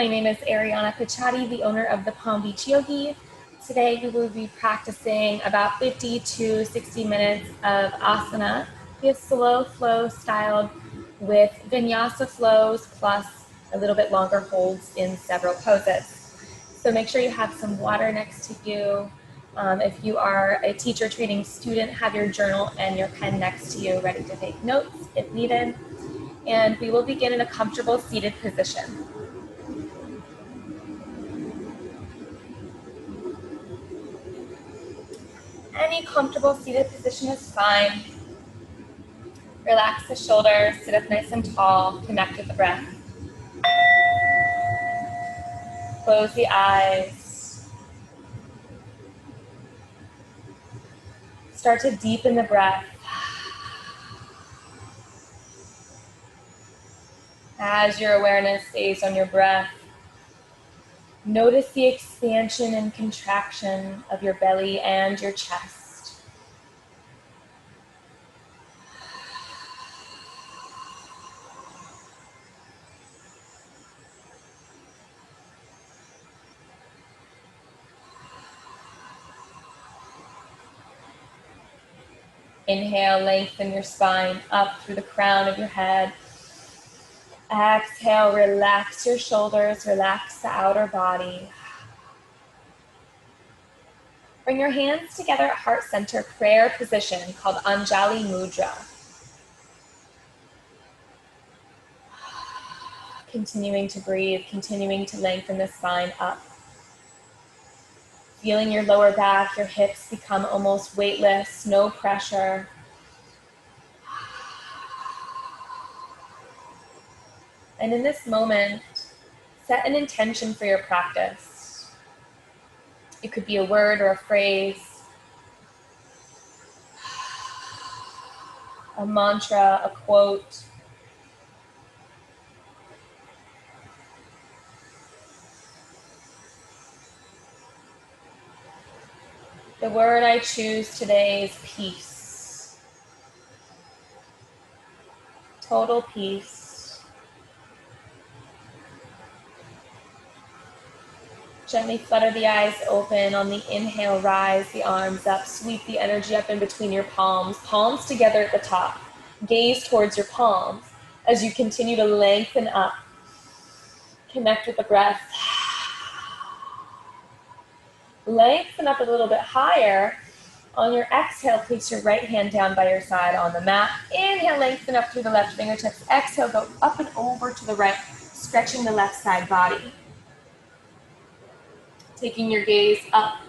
My name is Ariana Pichatti, the owner of the Palm Beach Yogi. Today we will be practicing about 50 to 60 minutes of asana. We have slow flow styled with vinyasa flows plus a little bit longer holds in several poses. So make sure you have some water next to you. If you are a teacher training student, have your journal and your pen next to you ready to take notes if needed. And we will begin in a comfortable seated position. Any comfortable seated position is fine. Relax the shoulders, sit up nice and tall, connect with the breath. Close the eyes. Start to deepen the breath. As your awareness stays on your breath, notice the expansion and contraction of your belly and your chest. Inhale, lengthen your spine up through the crown of your head. Exhale, relax your shoulders, relax the outer body. Bring your hands together at heart center, prayer position called Anjali Mudra. Continuing to breathe, continuing to lengthen the spine up. Feeling your lower back, your hips become almost weightless, no pressure. And in this moment, set an intention for your practice. It could be a word or a phrase, a mantra, a quote. The word I choose today is peace. Total peace. Gently flutter the eyes open. On the inhale, rise the arms up. Sweep the energy up in between your palms. Palms together at the top. Gaze towards your palms as you continue to lengthen up. Connect with the breath. Lengthen up a little bit higher. On your exhale, place your right hand down by your side on the mat. Inhale, lengthen up through the left fingertips. Exhale, go up and over to the right, stretching the left side body. Taking your gaze up.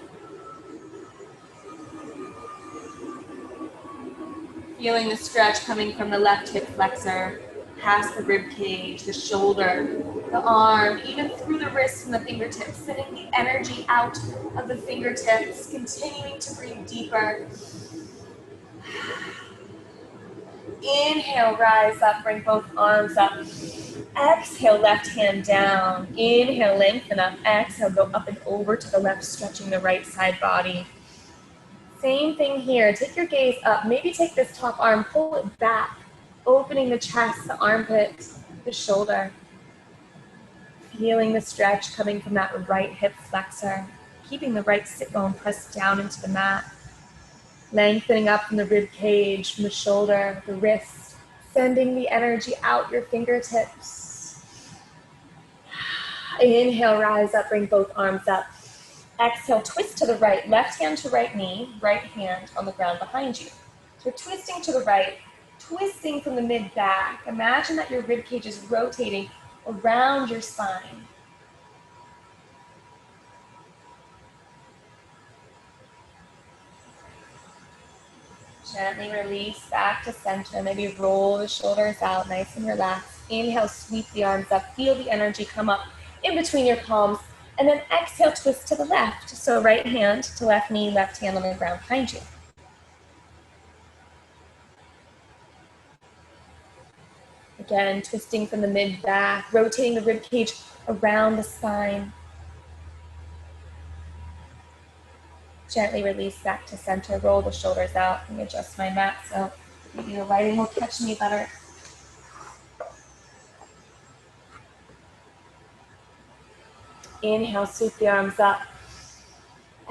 Feeling the stretch coming from the left hip flexor, past the rib cage, the shoulder, the arm, even through the wrists and the fingertips, sending the energy out of the fingertips, continuing to breathe deeper. Inhale, rise up, bring both arms up. Exhale, left hand down. Inhale, lengthen up. Exhale, go up and over to the left, stretching the right side body. Same thing here. Take your gaze up. Maybe take this top arm, pull it back, opening the chest, the armpit, the shoulder. Feeling the stretch coming from that right hip flexor. Keeping the right sit bone pressed down into the mat. Lengthening up from the rib cage, from the shoulder, the wrist. Sending the energy out your fingertips. Inhale, rise up, bring both arms up. Exhale, twist to the right, left hand to right knee, right hand on the ground behind you. So we're twisting to the right, twisting from the mid-back. Imagine that your rib cage is rotating around your spine. Gently release back to center. Maybe roll the shoulders out, nice and relaxed. Inhale, sweep the arms up. Feel the energy come up in between your palms. And then exhale, twist to the left. So right hand to left knee, left hand on the ground behind you. Again, twisting from the mid-back, rotating the rib cage around the spine. Gently release back to center. Roll the shoulders out. Let me adjust my mat so maybe the lighting will catch me better. Inhale, sweep the arms up.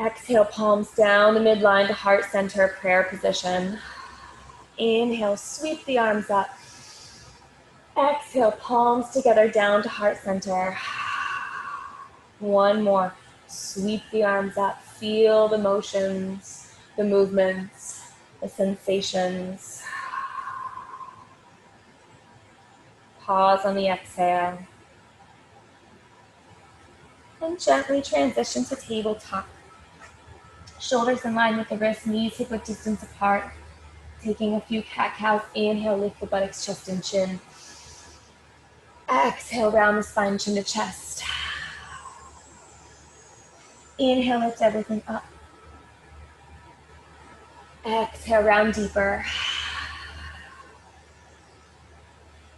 Exhale, palms down the midline to heart center, prayer position. Inhale, sweep the arms up. Exhale, palms together down to heart center. One more. Sweep the arms up. Feel the motions, the movements, the sensations. Pause on the exhale. And gently transition to tabletop. Shoulders in line with the wrists, knees hip width distance apart. Taking a few cat-cows. Inhale, lift the buttocks, chest and chin. Exhale, round the spine, chin to chest. Inhale, lift everything up. Exhale, round deeper.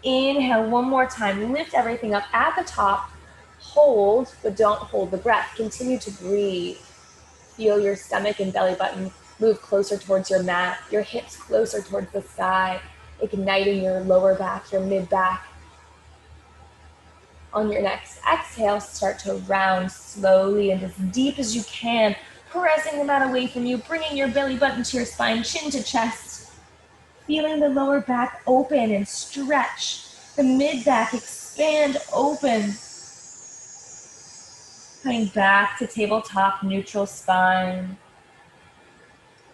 Inhale, one more time. Lift everything up at the top. Hold, but don't hold the breath. Continue to breathe. Feel your stomach and belly button move closer towards your mat, your hips closer towards the sky, igniting your lower back, your mid back. On your next exhale, start to round slowly and as deep as you can, pressing the mat away from you, bringing your belly button to your spine, chin to chest. Feeling the lower back open and stretch, the mid back expand open. Coming back to tabletop, neutral spine.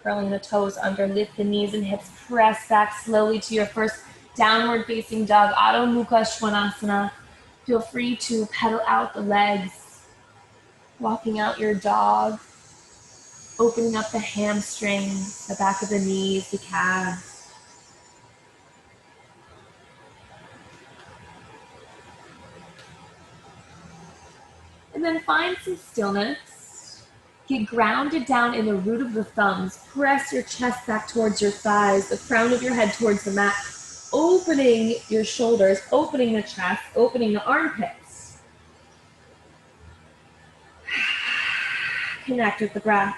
Curling the toes under, lift the knees and hips, press back slowly to your first downward facing dog, Adho Mukha Svanasana. Feel free to pedal out the legs, walking out your dog, opening up the hamstrings, the back of the knees, the calves. And then find some stillness. Get grounded down in the root of the thumbs. Press your chest back towards your thighs, the crown of your head towards the mat. Opening your shoulders, opening the chest, opening the armpits. Connect with the breath.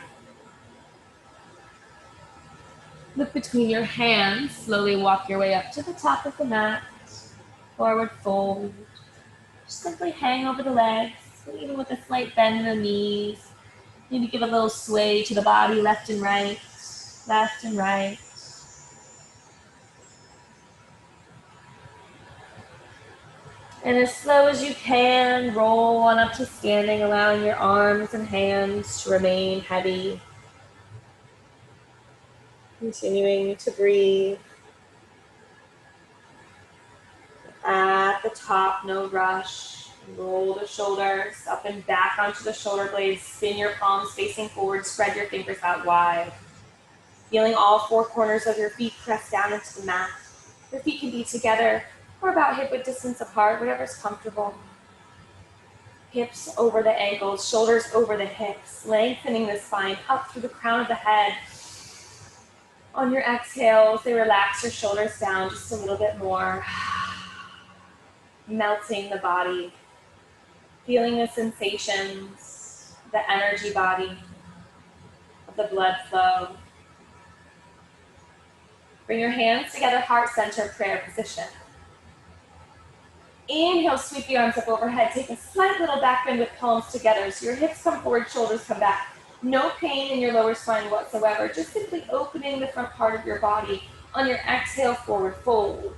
Look between your hands. Slowly walk your way up to the top of the mat. Forward fold. Just simply hang over the legs, even with a slight bend in the knees. Maybe give a little sway to the body, left and right, left and right. And as slow as you can, roll on up to standing, allowing your arms and hands to remain heavy. Continuing to breathe. At the top, no rush. Roll the shoulders up and back onto the shoulder blades. Spin your palms facing forward. Spread your fingers out wide. Feeling all four corners of your feet press down into the mat. Your feet can be together or about hip width distance apart, whatever's comfortable. Hips over the ankles, shoulders over the hips, lengthening the spine up through the crown of the head. On your exhales, they relax your shoulders down just a little bit more. Melting the body. Feeling the sensations, the energy body of the blood flow. Bring your hands together, heart center, prayer position. Inhale, sweep the arms up overhead. Take a slight little back bend with palms together. So your hips come forward, shoulders come back. No pain in your lower spine whatsoever. Just simply opening the front part of your body. On your exhale, forward fold.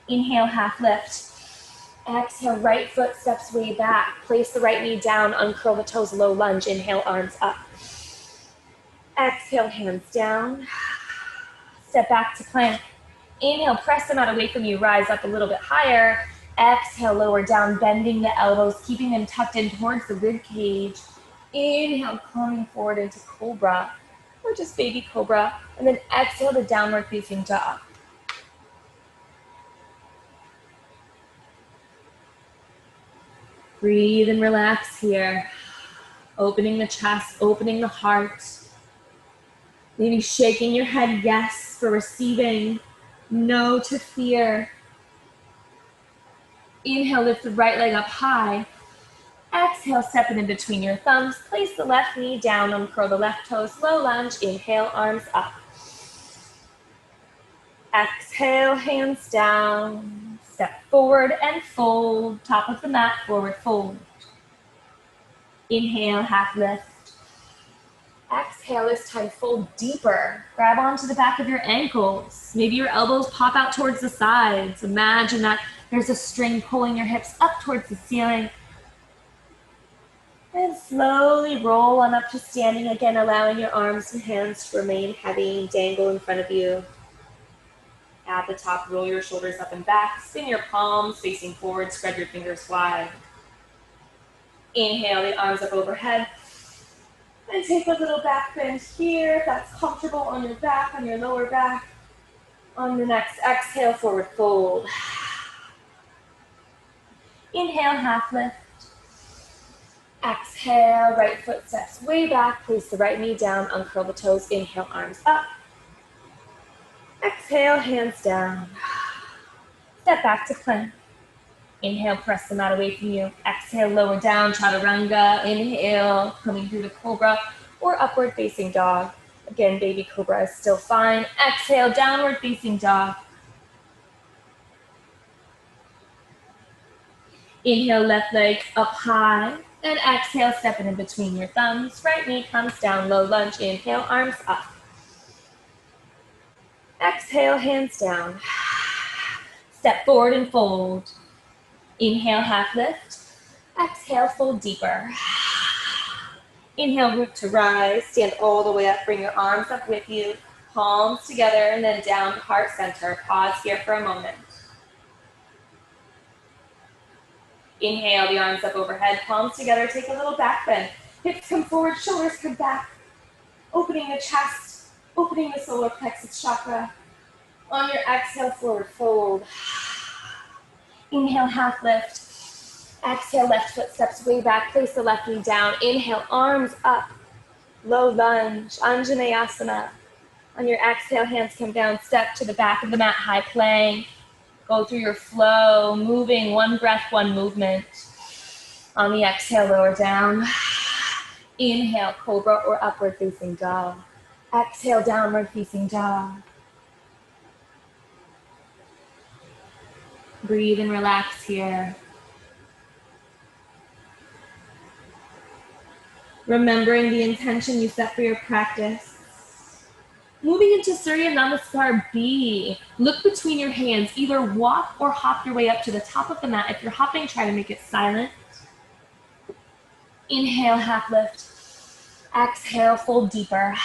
Inhale, half lift. Exhale, right foot steps way back. Place the right knee down, uncurl the toes, low lunge. Inhale, arms up. Exhale, hands down. Step back to plank. Inhale, press them out away from you. Rise up a little bit higher. Exhale, lower down, bending the elbows, keeping them tucked in towards the rib cage. Inhale, coming forward into cobra, or just baby cobra. And then exhale to downward facing dog. Breathe and relax here. Opening the chest, opening the heart. Maybe shaking your head yes for receiving, no to fear. Inhale, lift the right leg up high. Exhale, step it in between your thumbs. Place the left knee down, uncurl the left toes, low lunge. Inhale, arms up. Exhale, hands down. Step forward and fold. Top of the mat, forward fold. Inhale, half lift. Exhale, this time fold deeper. Grab onto the back of your ankles. Maybe your elbows pop out towards the sides. Imagine that there's a string pulling your hips up towards the ceiling. And slowly roll on up to standing again, allowing your arms and hands to remain heavy and dangle in front of you. At the top, roll your shoulders up and back. Spin your palms facing forward. Spread your fingers wide. Inhale, the arms up overhead. And take a little back bend here, if that's comfortable on your back, on your lower back. On the next exhale, forward fold. Inhale, half lift. Exhale, right foot steps way back. Place the right knee down, uncurl the toes. Inhale, arms up. Exhale, hands down. Step back to plank. Inhale, press the mat away from you. Exhale, lower down, chaturanga. Inhale, coming through the cobra or upward facing dog. Again, baby cobra is still fine. Exhale, downward facing dog. Inhale, left leg up high. And exhale, stepping in between your thumbs. Right knee comes down, low lunge. Inhale, arms up. Exhale, hands down. Step forward and fold. Inhale, half lift. Exhale, fold deeper. Inhale, root to rise. Stand all the way up. Bring your arms up with you. Palms together and then down to heart center. Pause here for a moment. Inhale, the arms up overhead. Palms together. Take a little back bend. Hips come forward, shoulders come back. Opening the chest. Opening the solar plexus chakra. On your exhale, forward fold. Inhale, half lift. Exhale, left foot steps way back. Place the left knee down. Inhale, arms up. Low lunge, Anjaneyasana. On your exhale, hands come down. Step to the back of the mat, high plank. Go through your flow, moving one breath, one movement. On the exhale, lower down. Inhale, cobra or upward facing dog. Exhale, downward facing dog. Breathe and relax here. Remembering the intention you set for your practice. Moving into Surya Namaskar B. Look between your hands. Either walk or hop your way up to the top of the mat. If you're hopping, try to make it silent. Inhale, half lift. Exhale, fold deeper.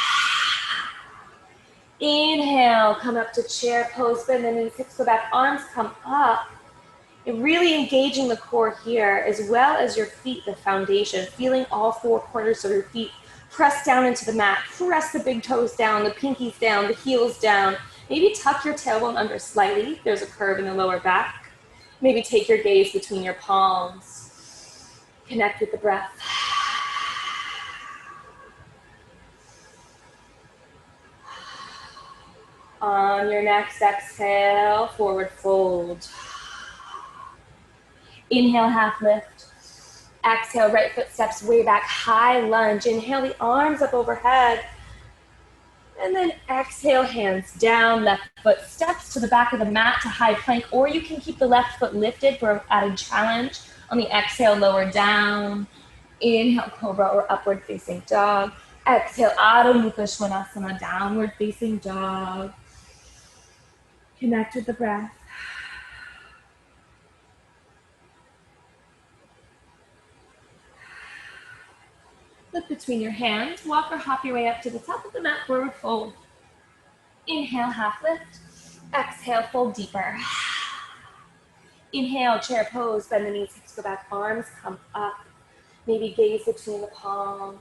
Inhale, come up to chair pose, bend the knees, hips go back, arms come up. You're really engaging the core here, as well as your feet, the foundation, feeling all four corners of your feet. Press down into the mat, press the big toes down, the pinkies down, the heels down. Maybe tuck your tailbone under slightly. There's a curve in the lower back. Maybe take your gaze between your palms. Connect with the breath. On your next exhale, forward fold. Inhale, half lift. Exhale, right foot steps way back, high lunge. Inhale, the arms up overhead. And then exhale, hands down, left foot steps to the back of the mat to high plank, or you can keep the left foot lifted for added challenge. On the exhale, lower down. Inhale, cobra or upward facing dog. Exhale, Adho Mukha Svanasana, downward facing dog. Connect with the breath. Look between your hands. Walk or hop your way up to the top of the mat, forward fold. Inhale, half lift. Exhale, fold deeper. Inhale, chair pose, bend the knees, hips go back, arms come up. Maybe gaze between the palms.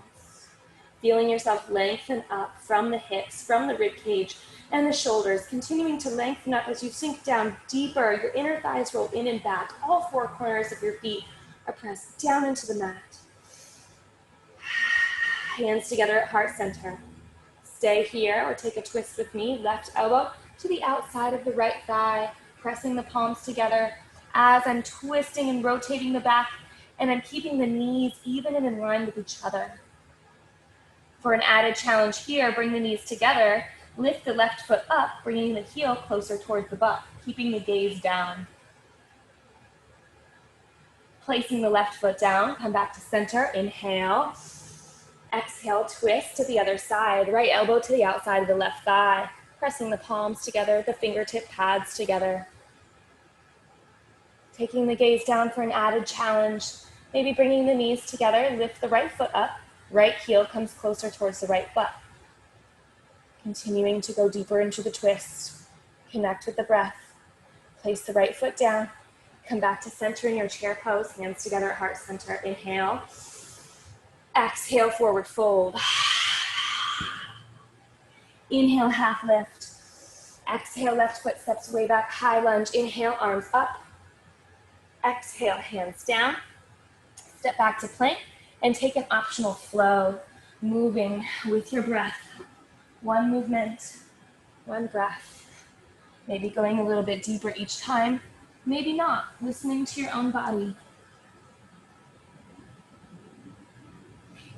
Feeling yourself lengthen up from the hips, from the rib cage, and the shoulders, continuing to lengthen up as you sink down deeper. Your inner thighs roll in and back. All four corners of your feet are pressed down into the mat. Hands together at heart center. Stay here or take a twist with me. Left elbow to the outside of the right thigh, pressing the palms together as I'm twisting and rotating the back, and I'm keeping the knees even and in line with each other. For an added challenge here, bring the knees together. Lift the left foot up, bringing the heel closer towards the butt, keeping the gaze down. Placing the left foot down, come back to center, inhale. Exhale, twist to the other side, right elbow to the outside of the left thigh, pressing the palms together, the fingertip pads together. Taking the gaze down for an added challenge, maybe bringing the knees together, lift the right foot up, right heel comes closer towards the right butt. Continuing to go deeper into the twist. Connect with the breath. Place the right foot down. Come back to center in your chair pose, hands together at heart center. Inhale. Exhale, forward fold. Inhale, half lift. Exhale, left foot steps way back, high lunge. Inhale, arms up. Exhale, hands down. Step back to plank and take an optional flow, moving with your breath. One movement, one breath. Maybe going a little bit deeper each time, maybe not, listening to your own body.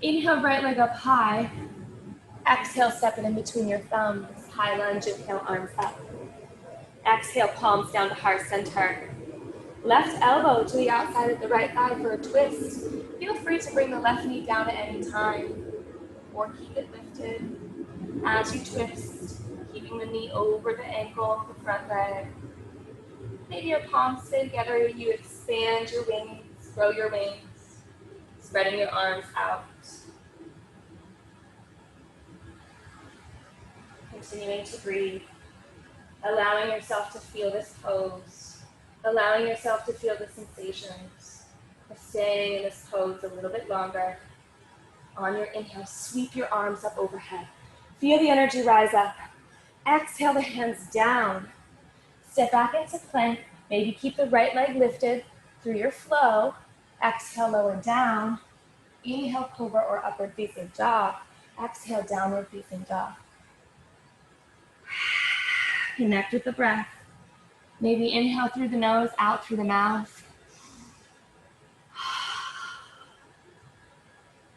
Inhale, right leg up high. Exhale, step it in between your thumbs. High lunge, inhale, arms up. Exhale, palms down to heart center. Left elbow to the outside of the right thigh for a twist. Feel free to bring the left knee down at any time, or keep it lifted as you twist, keeping the knee over the ankle of the front leg. Maybe your palms stay together, you expand your wings, grow your wings, spreading your arms out. Continuing to breathe, allowing yourself to feel this pose, allowing yourself to feel the sensations of staying in this pose a little bit longer. On your inhale, sweep your arms up overhead. Feel the energy rise up. Exhale the hands down. Step back into plank. Maybe keep the right leg lifted through your flow. Exhale, lower down. Inhale, cobra or upward facing dog. Exhale, downward facing dog. Connect with the breath. Maybe inhale through the nose, out through the mouth.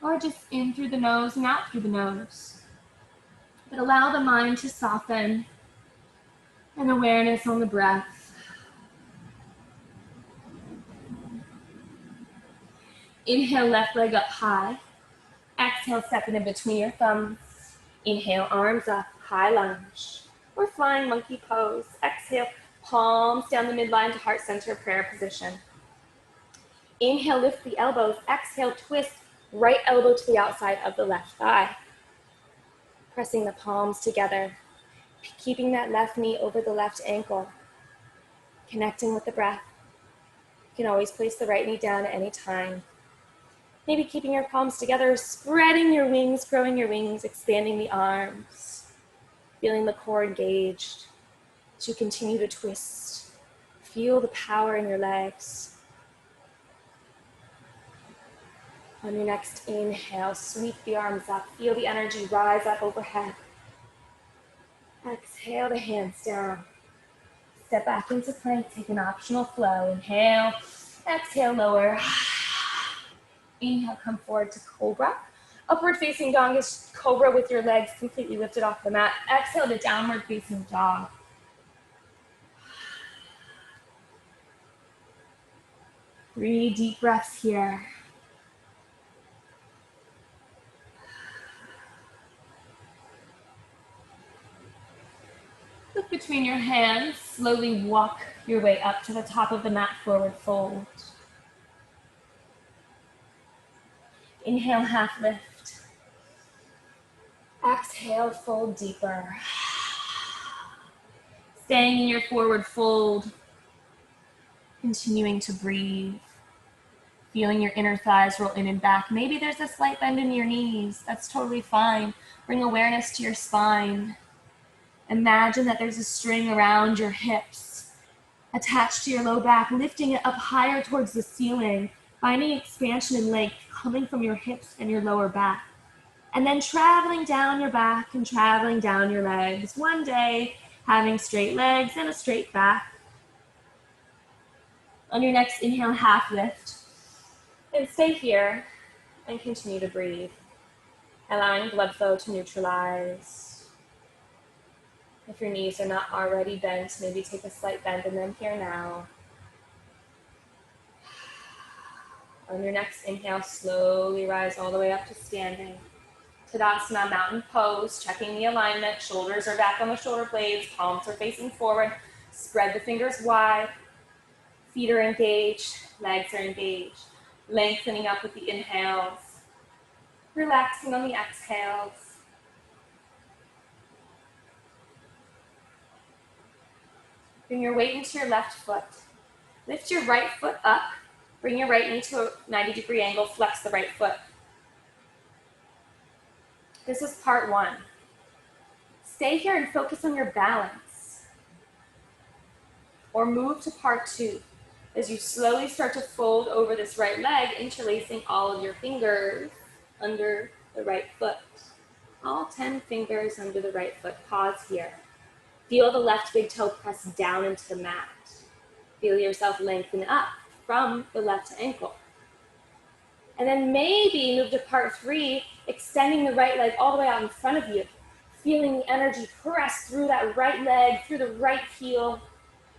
Or just in through the nose and out through the nose. But allow the mind to soften and awareness on the breath. Inhale, left leg up high. Exhale, step it in between your thumbs. Inhale, arms up, high lunge. Or flying monkey pose. Exhale, palms down the midline to heart center, prayer position. Inhale, lift the elbows. Exhale, twist, right elbow to the outside of the left thigh. Pressing the palms together, keeping that left knee over the left ankle. Connecting with the breath. You can always place the right knee down at any time. Maybe keeping your palms together, spreading your wings, growing your wings, expanding the arms. Feeling the core engaged as you continue to twist. Feel the power in your legs. On your next inhale, sweep the arms up. Feel the energy rise up overhead. Exhale the hands down. Step back into plank, take an optional flow. Inhale, exhale, lower. Inhale, come forward to cobra. Upward facing dog is cobra with your legs completely lifted off the mat. Exhale to downward facing dog. Three deep breaths here. Look between your hands. Slowly walk your way up to the top of the mat, forward fold. Inhale, half lift. Exhale, fold deeper. Staying in your forward fold. Continuing to breathe. Feeling your inner thighs roll in and back. Maybe there's a slight bend in your knees. That's totally fine. Bring awareness to your spine. Imagine that there's a string around your hips, attached to your low back, lifting it up higher towards the ceiling, finding expansion and length coming from your hips and your lower back. And then traveling down your back and traveling down your legs. One day, having straight legs and a straight back. On your next inhale, half lift. And stay here and continue to breathe, allowing blood flow to neutralize. If your knees are not already bent, maybe take a slight bend in them here now. On your next inhale, slowly rise all the way up to standing. Tadasana, mountain pose, checking the alignment. Shoulders are back on the shoulder blades, palms are facing forward. Spread the fingers wide. Feet are engaged, legs are engaged. Lengthening up with the inhales. Relaxing on the exhales. Bring your weight into your left foot. Lift your right foot up. Bring your right knee to a 90-degree angle. Flex the right foot. This is part one. Stay here and focus on your balance. Or move to part two. As you slowly start to fold over this right leg, interlacing all of your fingers under the right foot. All 10 fingers under the right foot. Pause here. Feel the left big toe press down into the mat. Feel yourself lengthen up from the left ankle. And then maybe move to part three, extending the right leg all the way out in front of you. Feeling the energy press through that right leg, through the right heel.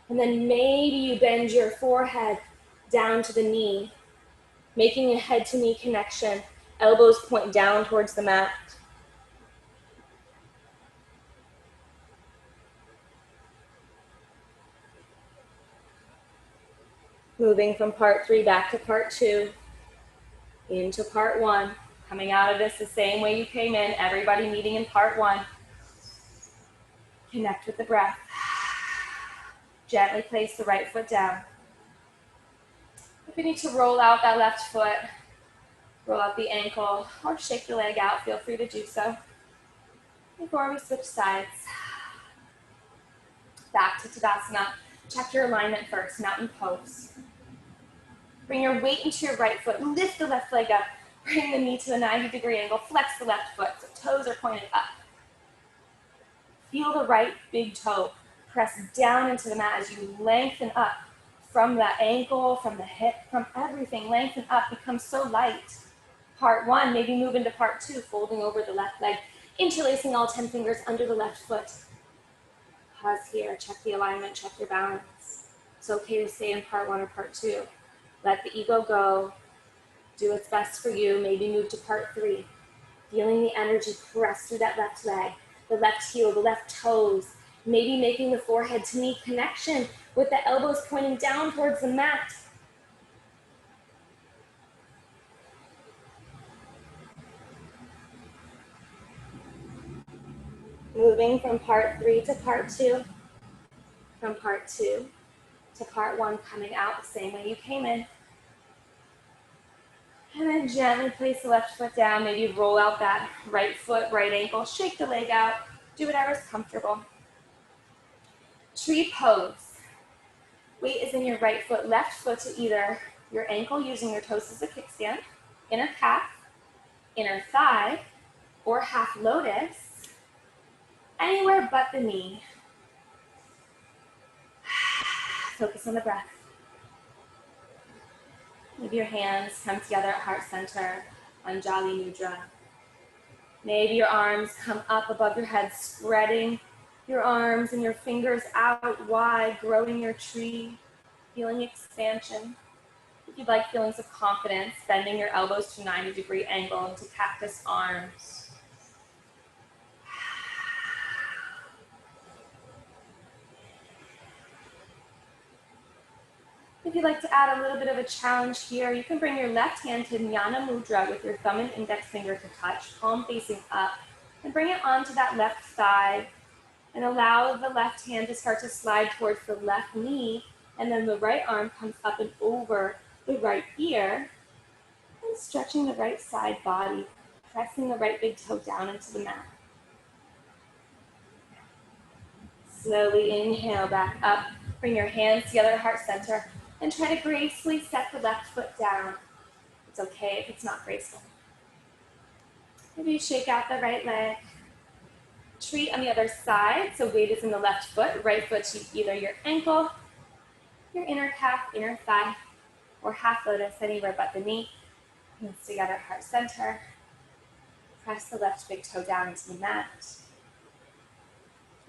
And then maybe you bend your forehead down to the knee, making a head to knee connection. Elbows point down towards the mat. Moving from part three back to part two, into part one. Coming out of this the same way you came in, everybody meeting in part one. Connect with the breath. Gently place the right foot down. If you need to roll out that left foot, roll out the ankle, or shake the leg out, feel free to do so. Before we switch sides, back to Tadasana. Check your alignment first, mountain pose. Bring your weight into your right foot, lift the left leg up, bring the knee to a 90-degree angle, flex the left foot, so toes are pointed up. Feel the right big toe press down into the mat as you lengthen up from the ankle, from the hip, from everything. Lengthen up, become so light. Part one, maybe move into part two, folding over the left leg, interlacing all 10 fingers under the left foot. Pause here, check the alignment, check your balance. It's okay to stay in part one or part two. Let the ego go. Do what's best for you. Maybe move to part three. Feeling the energy press through that left leg, the left heel, the left toes. Maybe making the forehead to knee connection with the elbows pointing down towards the mat. Moving from part three to part two. From part two to part one, coming out the same way you came in. And then gently place the left foot down, maybe roll out that right foot, right ankle, shake the leg out, do whatever's comfortable. Tree pose. Weight is in your right foot, left foot to either your ankle using your toes as a kickstand, inner calf, inner thigh, or half lotus, anywhere but the knee. Focus on the breath. Maybe your hands come together at heart center, Anjali Mudra. Maybe your arms come up above your head, spreading your arms and your fingers out wide, growing your tree, feeling expansion. If you'd like feelings of confidence, bending your elbows to 90-degree angle into cactus arms. If you'd like to add a little bit of a challenge here, you can bring your left hand to Jnana Mudra with your thumb and index finger to touch, palm facing up, and bring it onto that left thigh, and allow the left hand to start to slide towards the left knee, and then the right arm comes up and over the right ear, and stretching the right side body, pressing the right big toe down into the mat. Slowly inhale back up, bring your hands together at heart center, and try to gracefully set the left foot down. It's okay if it's not graceful. Maybe you shake out the right leg. Tree on the other side, so weight is in the left foot, right foot to either your ankle, your inner calf, inner thigh, or half lotus, anywhere but the knee. Hands together at heart center. Press the left big toe down into the mat.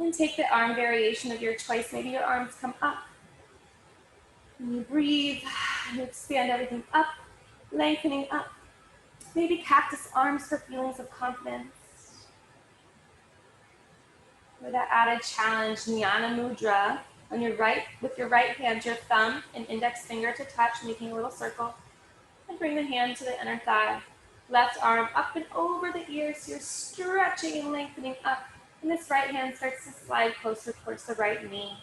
And And take the arm variation of your choice. Maybe your arms come up. And you breathe, you expand everything up, lengthening up. Maybe cactus arms for feelings of confidence. With that added challenge, Jnana Mudra, on your right, with your right hand, your thumb and index finger to touch, making a little circle. And bring the hand to the inner thigh. Left arm up and over the ears, so you're stretching and lengthening up. And this right hand starts to slide closer towards the right knee.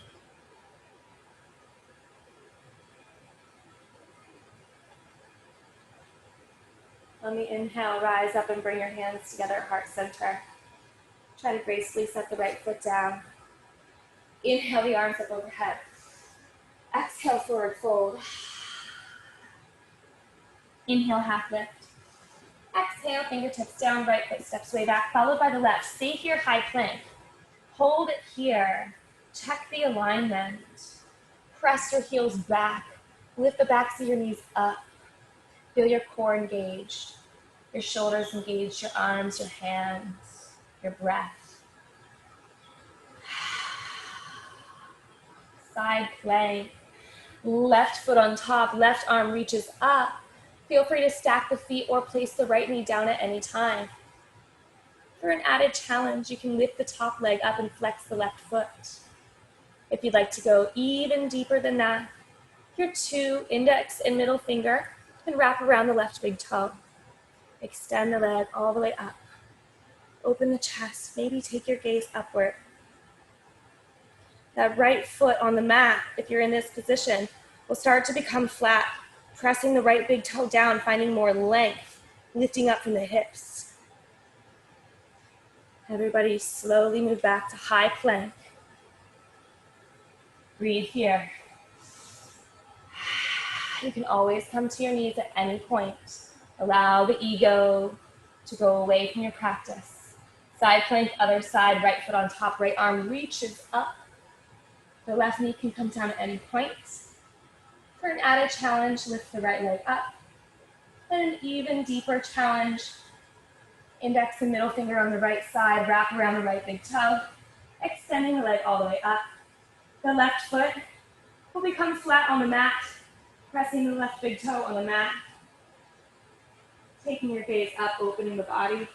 On the inhale, rise up and bring your hands together at heart center. Try to gracefully set the right foot down. Inhale the arms up overhead. Exhale, forward fold. Inhale, half lift. Exhale, fingertips down, right foot steps way back, followed by the left. Stay here, high plank. Hold it here. Check the alignment. Press your heels back. Lift the backs of your knees up. Feel your core engaged. Your shoulders engaged, your arms, your hands, your breath. Side plank. Left foot on top, left arm reaches up. Feel free to stack the feet or place the right knee down at any time. For an added challenge, you can lift the top leg up and flex the left foot. If you'd like to go even deeper than that, your two index and middle finger can wrap around the left big toe. Extend the leg all the way up. Open the chest, maybe take your gaze upward. That right foot on the mat, if you're in this position, will start to become flat, pressing the right big toe down, finding more length, lifting up from the hips. Everybody slowly move back to high plank. Breathe here. You can always come to your knees at any point. Allow the ego to go away from your practice. Side plank, other side, right foot on top, right arm reaches up. The left knee can come down at any point. For an added challenge, lift the right leg up. And an even deeper challenge, index and middle finger on the right side, wrap around the right big toe, extending the leg all the way up. The left foot will become flat on the mat, pressing the left big toe on the mat. Taking your gaze up, opening the body.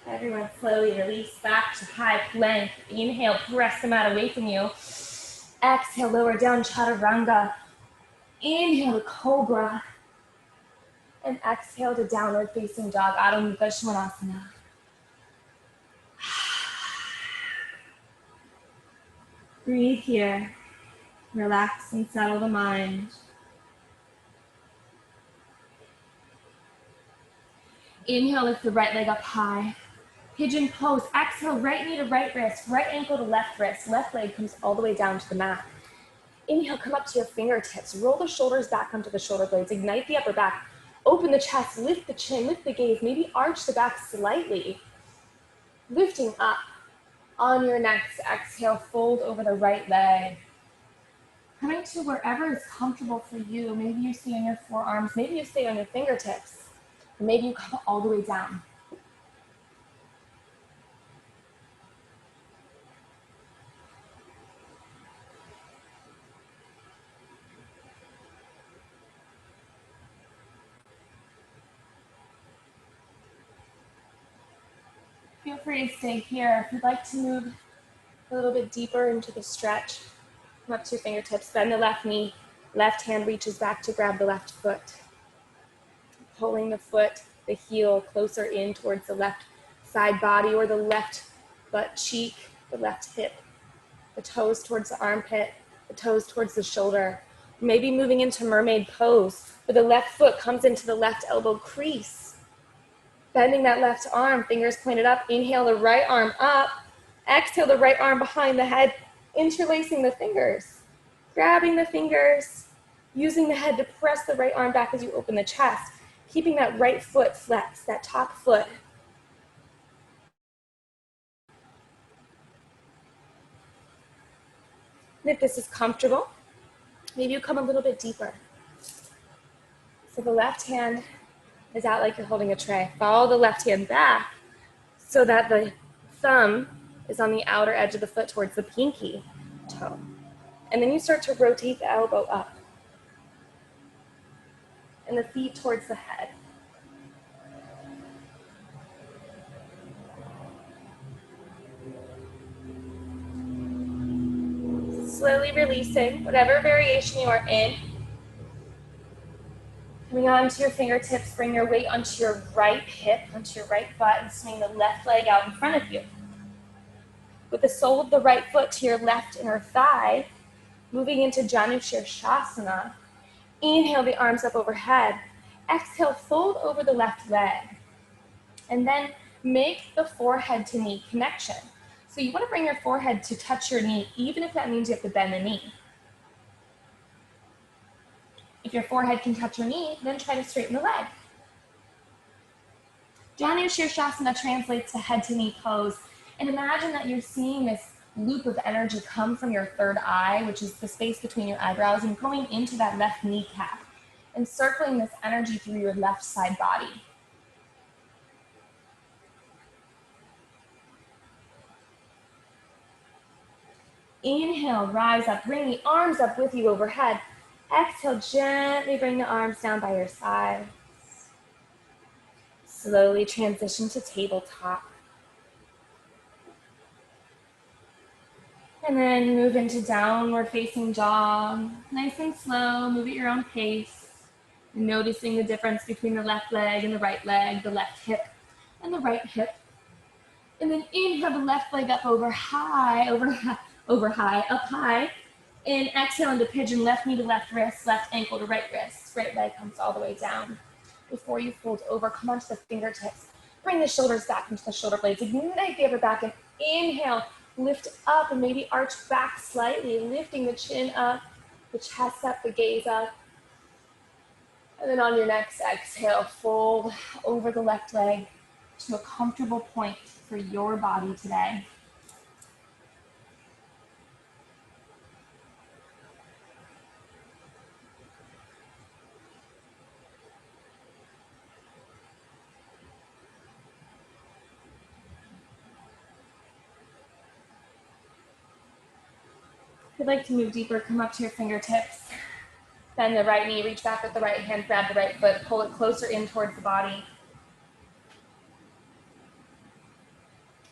Everyone slowly release back to high plank. Inhale, press the mat away from you. Exhale, lower down, chaturanga. Inhale to cobra. And exhale to downward facing dog, Adho Mukha Svanasana. Breathe here. Relax and settle the mind. Inhale, lift the right leg up high. Pigeon pose. Exhale, right knee to right wrist, right ankle to left wrist. Left leg comes all the way down to the mat. Inhale, come up to your fingertips. Roll the shoulders back onto the shoulder blades. Ignite the upper back. Open the chest, lift the chin, lift the gaze. Maybe arch the back slightly. Lifting up. On your next exhale, fold over the right leg. Coming to wherever is comfortable for you. Maybe you stay on your forearms. Maybe you stay on your fingertips. Maybe you come all the way down. Feel free to stay here. If you'd like to move a little bit deeper into the stretch, come up to your fingertips, bend the left knee, left hand reaches back to grab the left foot. Pulling the foot, the heel closer in towards the left side body or the left butt cheek, the left hip, the toes towards the armpit, the toes towards the shoulder. Maybe moving into mermaid pose, where the left foot comes into the left elbow crease. Bending that left arm, fingers pointed up. Inhale the right arm up. Exhale the right arm behind the head, interlacing the fingers. Grabbing the fingers, using the head to press the right arm back as you open the chest. Keeping that right foot flexed, that top foot. And if this is comfortable, maybe you come a little bit deeper. So the left hand is out like you're holding a tray. Follow the left hand back. so that the thumb is on the outer edge of the foot towards the pinky toe. And then you start to rotate the elbow up and the feet towards the head. Slowly releasing whatever variation you are in. Coming onto your fingertips, bring your weight onto your right hip, onto your right butt, and swing the left leg out in front of you. With the sole of the right foot to your left inner thigh, moving into Shasana. Inhale the arms up overhead. Exhale, fold over the left leg. And then make the forehead to knee connection. So you want to bring your forehead to touch your knee, even if that means you have to bend the knee. If your forehead can touch your knee, then try to straighten the leg. Shasana translates to head to knee pose. And imagine that you're seeing this loop of energy come from your third eye, which is the space between your eyebrows, and going into that left kneecap and circling this energy through your left side body. Inhale, rise up, bring the arms up with you overhead. Exhale, gently bring the arms down by your sides. Slowly transition to tabletop. And then move into downward facing dog. Nice and slow, move at your own pace. Noticing the difference between the left leg and the right leg, the left hip and the right hip. And then inhale the left leg up up high. And exhale into pigeon, left knee to left wrist, left ankle to right wrist. Right leg comes all the way down. Before you fold over, come onto the fingertips. Bring the shoulders back into the shoulder blades. Ignite the upper back and inhale. Lift up and maybe arch back slightly, lifting the chin up, the chest up, the gaze up. And then on your next exhale, fold over the left leg to a comfortable point for your body today. If you'd like to move deeper, come up to your fingertips. Bend the right knee, reach back with the right hand, grab the right foot, pull it closer in towards the body.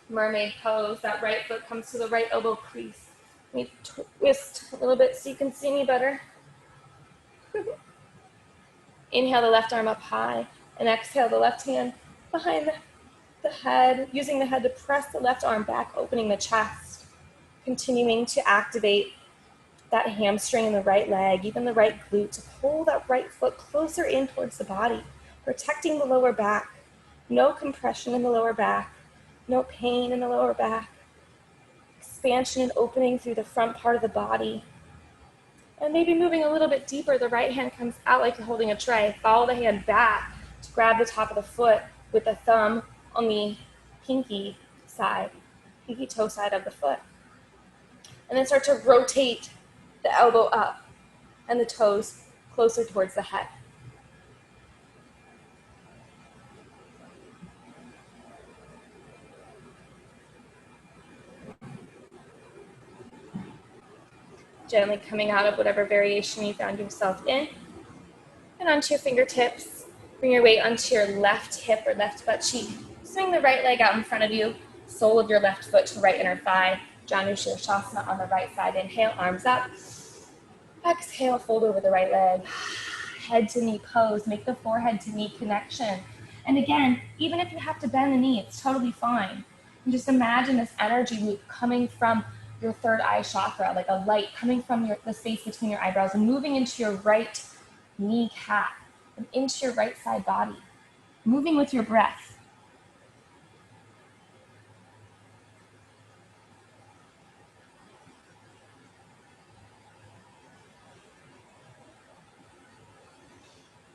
Mermaid pose, that right foot comes to the right elbow crease. Maybe twist a little bit so you can see me better. Inhale the left arm up high, and exhale the left hand behind the head, using the head to press the left arm back, opening the chest. Continuing to activate that hamstring in the right leg, even the right glute, to pull that right foot closer in towards the body, protecting the lower back. No compression in the lower back, no pain in the lower back. Expansion and opening through the front part of the body. And maybe moving a little bit deeper, the right hand comes out like you're holding a tray. Follow the hand back to grab the top of the foot with the thumb on the pinky toe side of the foot. And then start to rotate the elbow up and the toes closer towards the head. Gently coming out of whatever variation you found yourself in. And onto your fingertips. Bring your weight onto your left hip or left butt cheek. Swing the right leg out in front of you. Sole of your left foot to right inner thigh. Shasana on the right side. Inhale, arms up. Exhale, fold over the right leg. Head to knee pose. Make the forehead to knee connection. And again, even if you have to bend the knee, it's totally fine. And just imagine this energy loop coming from your third eye chakra, like a light coming from the space between your eyebrows and moving into your right kneecap and into your right side body. Moving with your breath.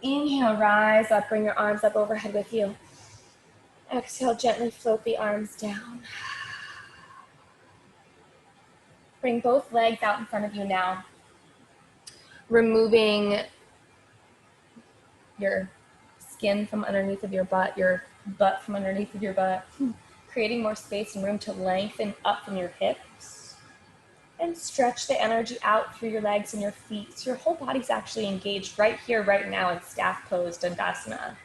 Inhale, rise up, bring your arms up overhead with you. Exhale, gently float the arms down. Bring both legs out in front of you now. Removing your skin from underneath of your butt from underneath of your butt. creating more space and room to lengthen up from your hips. And stretch the energy out through your legs and your feet. So your whole body's actually engaged right here, right now in staff pose Dandasana.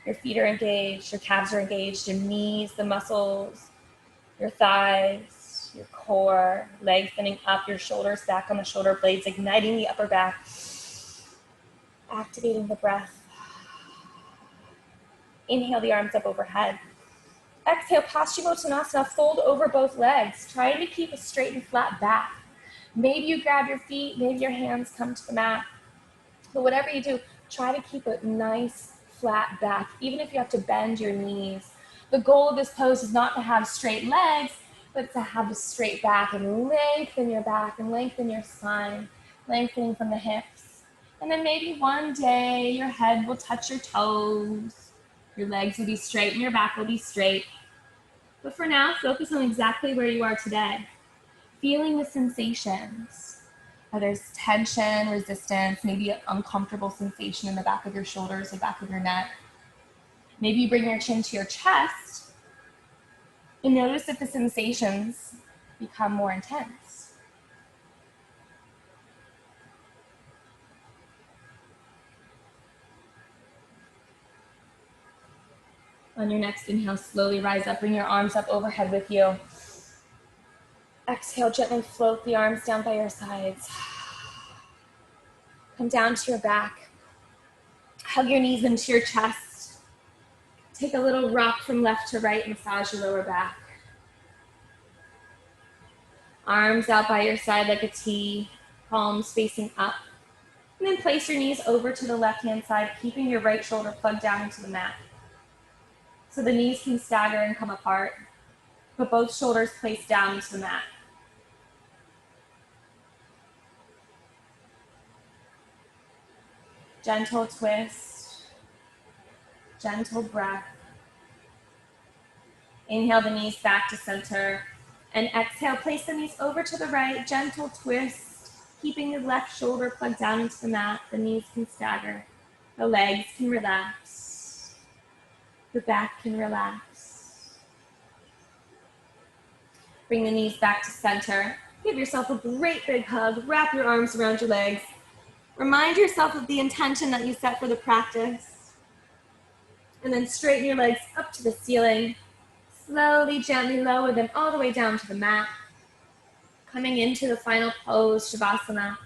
Your feet are engaged, your calves are engaged, your knees, the muscles, your thighs, your core, lengthening up, your shoulders back on the shoulder blades, igniting the upper back, activating the breath. Inhale the arms up overhead. Exhale, Paschimottanasana, fold over both legs. Try to keep a straight and flat back. Maybe you grab your feet, maybe your hands come to the mat. But whatever you do, try to keep a nice flat back, even if you have to bend your knees. The goal of this pose is not to have straight legs, but to have a straight back and lengthen your back and lengthen your spine, lengthening from the hips. And then maybe one day your head will touch your toes, your legs will be straight and your back will be straight. But for now, focus on exactly where you are today. Feeling the sensations. There's tension, resistance, maybe an uncomfortable sensation in the back of your shoulders, the back of your neck. Maybe you bring your chin to your chest and notice if the sensations become more intense. On your next inhale, slowly rise up, bring your arms up overhead with you. Exhale, gently float the arms down by your sides. Come down to your back. Hug your knees into your chest. Take a little rock from left to right, massage your lower back. Arms out by your side like a T, palms facing up. And then place your knees over to the left-hand side, keeping your right shoulder plugged down into the mat. So the knees can stagger and come apart, but both shoulders placed down into the mat. Gentle twist, gentle breath. Inhale the knees back to center, and exhale, place the knees over to the right, gentle twist, keeping the left shoulder plugged down into the mat. The knees can stagger, the legs can relax, the back can relax. Bring the knees back to center. Give yourself a great big hug, wrap your arms around your legs. Remind yourself of the intention that you set for the practice. And then straighten your legs up to the ceiling. Slowly, gently lower them all the way down to the mat. Coming into the final pose, Shavasana.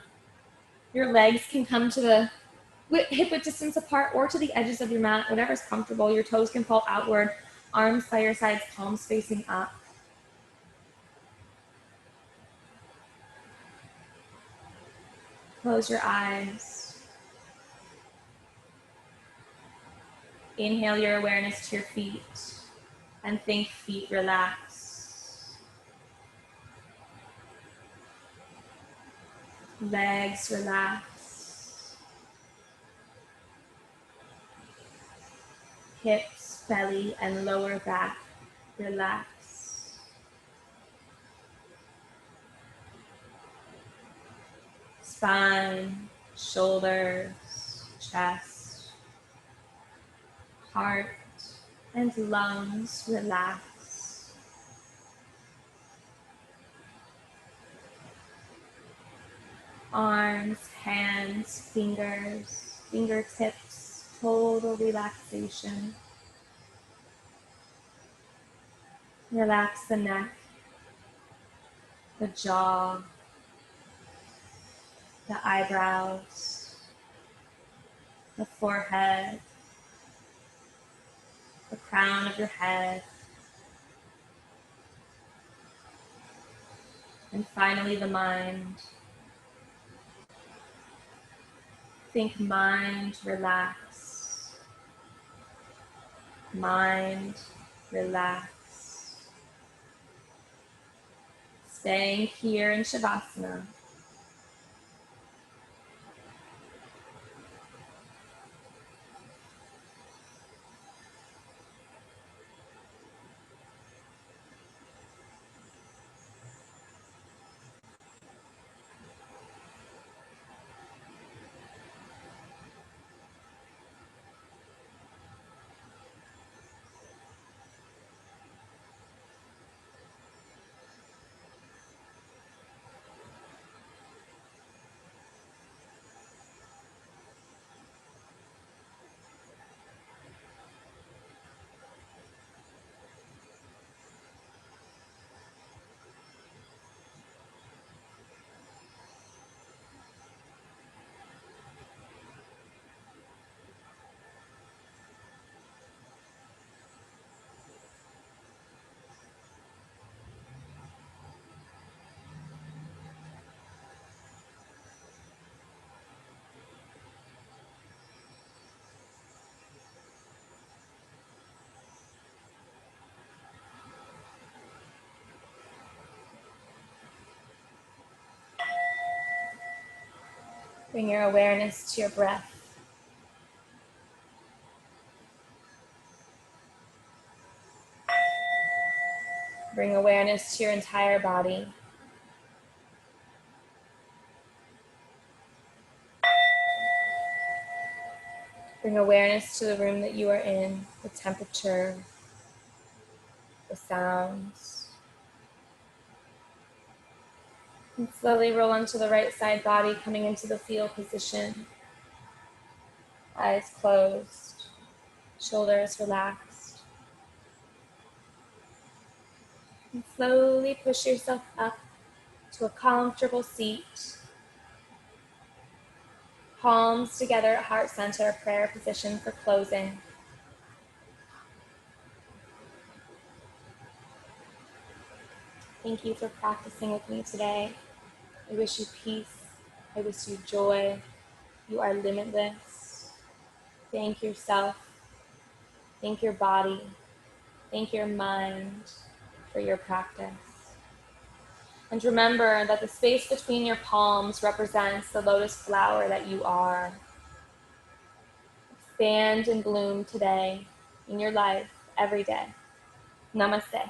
Your legs can come to the hip-width distance apart or to the edges of your mat, whatever's comfortable. Your toes can fall outward, arms by your sides, palms facing up. Close your eyes. Inhale your awareness to your feet and think feet relax. Legs relax. Hips, belly, and lower back relax. Spine, shoulders, chest, heart, and lungs relax. Arms, hands, fingers, fingertips, total relaxation. Relax the neck, the jaw, the eyebrows, the forehead, the crown of your head, and finally the mind. Think mind, relax. Mind, relax. Staying here in Shavasana. Bring your awareness to your breath. Bring awareness to your entire body. Bring awareness to the room that you are in, the temperature, the sounds. And slowly roll onto the right side body, coming into the fetal position. Eyes closed, shoulders relaxed. And slowly push yourself up to a comfortable seat. Palms together at heart center, prayer position for closing. Thank you for practicing with me today. I wish you peace. I wish you joy. You are limitless. Thank yourself. Thank your body. Thank your mind for your practice. And remember that the space between your palms represents the lotus flower that you are. Expand and bloom today in your life, every day. Namaste.